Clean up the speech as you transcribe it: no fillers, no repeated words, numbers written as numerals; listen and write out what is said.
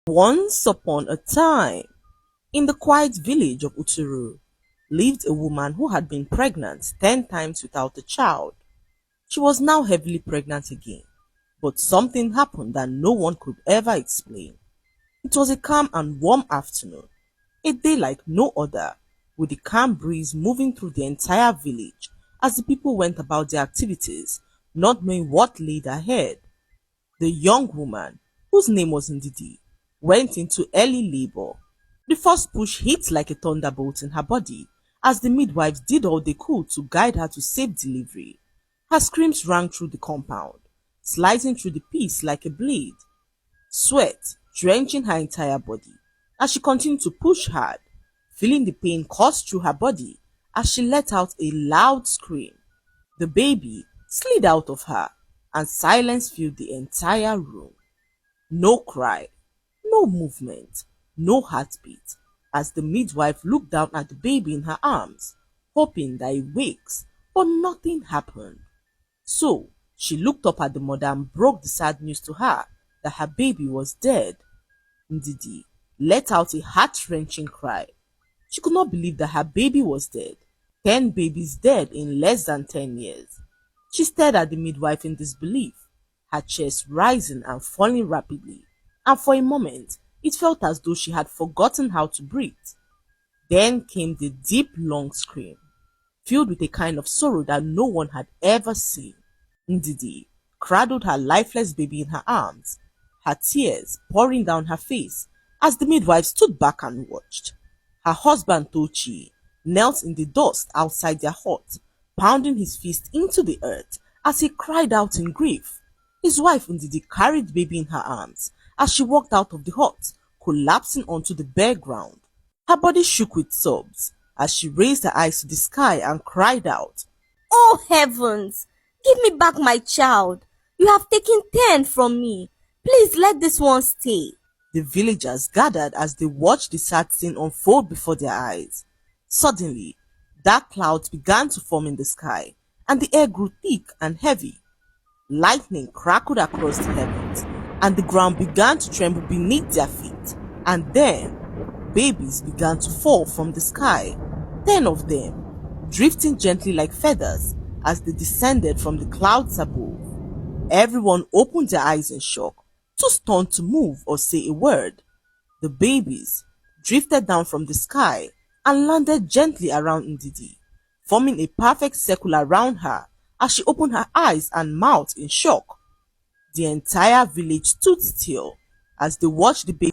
Once upon a time, in the quiet village of Uturu, lived a woman who had been pregnant 10 times without a child. She was now heavily pregnant again, but something happened that no one could ever explain. It was a calm and warm afternoon, a day like no other, with the calm breeze moving through the entire village as the people went about their activities, not knowing what laid ahead. The young woman, whose name was Ndidi, went into early labor. The first push hit like a thunderbolt in her body as the midwives did all they could to guide her to safe delivery. Her screams rang through the compound, slicing through the peace like a blade, sweat drenching her entire body as she continued to push hard, feeling the pain coursed through her body as she let out a loud scream. The baby slid out of her, and silence filled the entire room. No cry, no movement, no heartbeat, as the midwife looked down at the baby in her arms, hoping that it wakes, but nothing happened. So she looked up at the mother and broke the sad news to her that her baby was dead. Ndidi let out a heart-wrenching cry. She could not believe that her baby was dead. 10 babies dead in less than 10 years. She stared at the midwife in disbelief, her chest rising and falling rapidly, and for a moment it felt as though she had forgotten how to breathe. Then came the deep, long scream, filled with a kind of sorrow that no one had ever seen. Ndidi cradled her lifeless baby in her arms, her tears pouring down her face as the midwife stood back and watched. Her husband Tochi knelt in the dust outside their hut, pounding his fist into the earth as he cried out in grief. His wife Ndidi carried the baby in her arms as she walked out of the hut, collapsing onto the bare ground. Her body shook with sobs as she raised her eyes to the sky and cried out, Oh heavens! Give me back my child! You have taken 10 from me. Please let this one stay. The villagers gathered as they watched the sad scene unfold before their eyes. Suddenly, dark clouds began to form in the sky, and the air grew thick and heavy. Lightning crackled across the heavens, and the ground began to tremble beneath their feet. And then, babies began to fall from the sky, 10 of them, drifting gently like feathers as they descended from the clouds above. Everyone opened their eyes in shock, too stunned to move or say a word. The babies drifted down from the sky and landed gently around Ndidi, forming a perfect circle around her as she opened her eyes and mouth in shock. The entire village stood still as they watched the baby